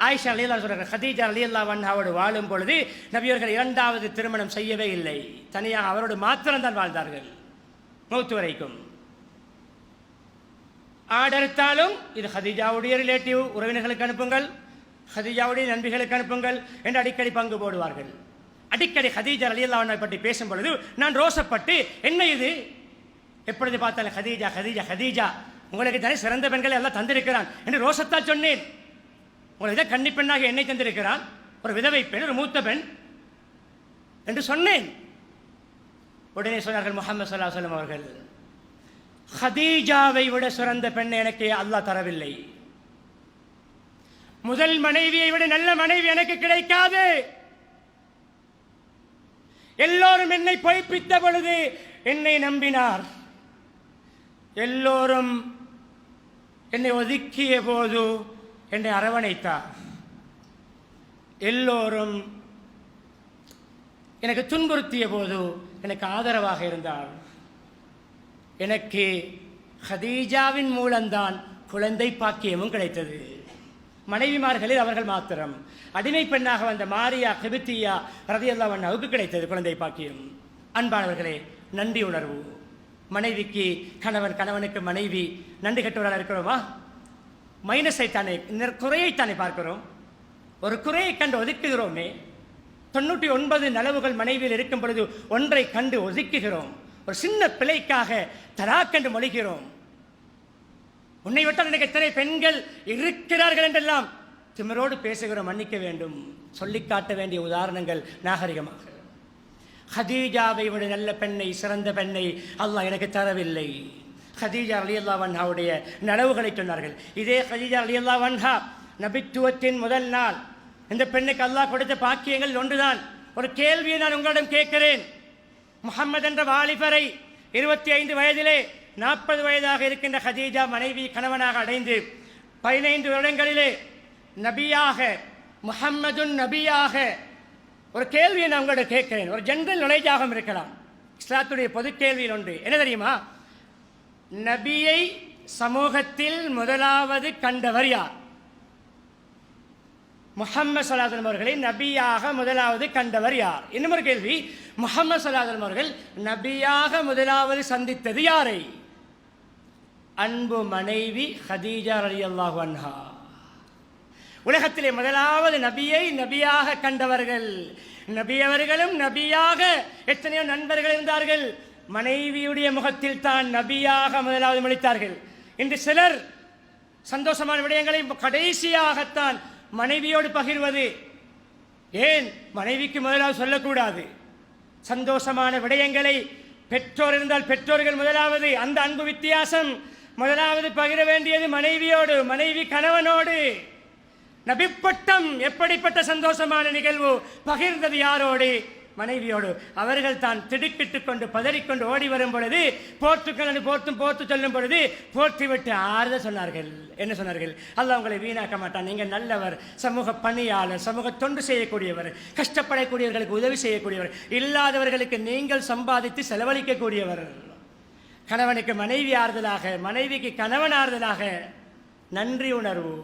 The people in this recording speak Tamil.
ஆயிஷா ரலியல்லாஹு சொல்றாங்க, ஹதீஜா ரலியல்லாஹு அன்ஹாவோடு வாழும் பொழுது நபியவர்கள் இரண்டாவது திருமணம் செய்யவே இல்லை. தனியாக அவரோடு மாத்திரம்தான் வாழ்ந்தார்கள் மௌத்து வரைக்கும். ஆர்டர்த்தாலும் இது ஹதீஜாவுடைய ரிலேட்டிவ் உறவினர்களுக்கு அனுப்புங்கள், ஹதீஜாவுடைய நண்பிகளுக்கு அனுப்புங்கள் என்று அடிக்கடி பங்கு போடுவார்கள். அடிக்கடி ஹதீஜா ரலியல்லாஹு அன்ஹா பற்றி பேசும் பொழுது நான் ரோசப்பட்டு, என்ன இது எப்பொழுது பார்த்தாலும் ஹதீஜா ஹதீஜா ஹதீஜா, உங்களுக்கு தானே சிறந்த பெண்களை எல்லாம் தந்திருக்கிறான் என்று ரோசத்தால் சொன்னேன். உங்களுக்கு தான் கன்னி பெண்ணாக என்னை தந்திருக்கிறான், ஒரு விதவை பெண், ஒரு மூத்த பெண் என்று சொன்னேன். உடனே சொன்னார்கள் முஹம்மது ஸல்லல்லாஹு அலைஹி வஸல்லம் அவர்கள், ஹதீஜாவை விட சிறந்த பெண்ணை எனக்கு அல்லாஹ் தரவில்லை. முதல் மனைவியை விட நல்ல மனைவி எனக்கு கிடைக்காது. எல்லோரும் என்னை பொய்ப்பித்த பொழுது என்னை நம்பினார், எல்லோரும் என்னை ஒதுக்கிய போது என்னை அரவணைத்தார், எல்லோரும் எனக்கு துன்புறுத்திய போது எனக்கு ஆதரவாக இருந்தார். எனக்கு ஹதீஜாவின் மூலம்தான் குழந்தை பாக்கியமும் கிடைத்தது. மனைவிமார்களில் அவர்கள் மாத்திரம். அடிமை பெண்ணாக வந்த மாரியா கிபித்தியா ரலியல்லாஹு அன்ஹாவுக்கு கிடைத்தது குழந்தை பாக்கியம். அன்பானவர்களே, நன்றி உணர்வு. மனைவிக்கு கணவன், கணவனுக்கு மனைவி. நன்றி கெட்டவராக இருக்கிறோமா? மைனஸை தானே, குறையைத்தானே பார்க்கிறோம். ஒரு குறையை கண்டு ஒதுக்குகிறோமே. 99 நலவுகள் மனைவியில் இருக்கும் பொழுது ஒன்றை கண்டு ஒதுக்குகிறோம். ஒரு சின்ன பிழைக்காக தராக்கென்று மொழிகிறோம். உன்னை விட்டால் எனக்கு எத்தனை பெண்கள் இருக்கிறார்கள் என்றெல்லாம் திமிரோடு பேசுகிறோம். மன்னிக்க வேண்டும். சொல்லிக் காட்ட வேண்டிய உதாரணங்கள் நாகரிகமாக. ஹதீஜாவை விட நல்ல பெண்ணை, சிறந்த பெண்ணை அல்லாஹ் எனக்கு தரவில்லை. ஹதீஜா ரலியல்லாஹு அன்ஹாவுடைய நலவுகளை சொன்னார்கள். இதே ஹதீஜா ரலியல்லாஹு அன்ஹா நபித்துவத்தின் முதல் நாள் இந்த பெண்ணுக்கு அல்லாஹ் கொடுத்த பாக்கியங்கள் ஒன்றுதான். ஒரு கேள்வியை நான் உங்களிடம் கேட்கிறேன். முஹம்மது என்ற வாலிபரை 25 வயதிலே 40 வயதாக இருக்கின்ற ஹதீஜா மனைவி கணவனாக அடைந்து 15 வருடங்களிலே நபியாக, முஹம்மதுன் நபியாக, ஒரு கேள்வியை நான் உங்களிடம் கேட்கிறேன். ஒரு ஜெனரல் நாலேஜாக இருக்கலாம். இஸ்லாத்துடைய பொது கேள்வியில் ஒன்று என்ன தெரியுமா? நபியை சமூகத்தில் முதலாவது கண்டவர் யார்? முஹம்மது ஸல்லல்லாஹு அலைஹி வஸல்லம் அவர்களை நபியாக முதலாவது கண்டவர் யார்? இன்னும் ஒரு கேள்வி, முஹம்மது ஸல்லல்லாஹு அலைஹி வஸல்லம் அவர்கள் நபியாக முதலாவது சந்தித்தது யாரை? அன்பு மனைவி ஹதீஜா ரலியல்லாஹு அன்ஹா. உலகத்திலே முதலாவது நபியை நபியாக கண்டவர்கள். நபி அவர்களும் நபியாக எத்தனையோ நண்பர்கள் இருந்தார்கள். மனைவியுடைய முகத்தில் தான் நபியாக முதலாவது முழித்தார்கள். இன்று சிலர் சந்தோஷமான விடயங்களை கடைசியாகத்தான் மனைவியோடு பகிர்வது. ஏன் மனைவிக்கு முதலாவது சொல்லக்கூடாது? சந்தோஷமான விடயங்களை பெற்றோர் இருந்தால் பெற்றோர்கள் முதலாவது. அந்த அன்பு வித்தியாசம். முதலாவது பகிர வேண்டியது மனைவியோடு, மனைவி கணவனோடு. நபிப்பட்டம் எப்படிப்பட்ட சந்தோஷமான நிகழ்வு! பகிர்ந்தது யாரோடு? மனைவியோடு. அவர்கள் தான் திடுக்கிட்டுக் கொண்டு பதறிக்கொண்டு ஓடி வரும் பொழுது போற்றுக்கள் போர்த்து சொல்லும் பொழுது போற்றிவிட்டு ஆறுத சொன்னார்கள். என்ன சொன்னார்கள்? அல்லாஹ் உங்களை வீணாக்க மாட்டான், நீங்கள் நல்லவர், சமூக பணியாளர், சமூக தொண்டு செய்யக்கூடியவர், கஷ்டப்படக்கூடியவர்களுக்கு உதவி செய்யக்கூடியவர், இல்லாதவர்களுக்கு நீங்கள் சம்பாதித்து செலவழிக்கக்கூடியவர். கணவனுக்கு மனைவி ஆறுதலாக, மனைவிக்கு கணவன் ஆறுதலாக. நன்றி உணர்வு.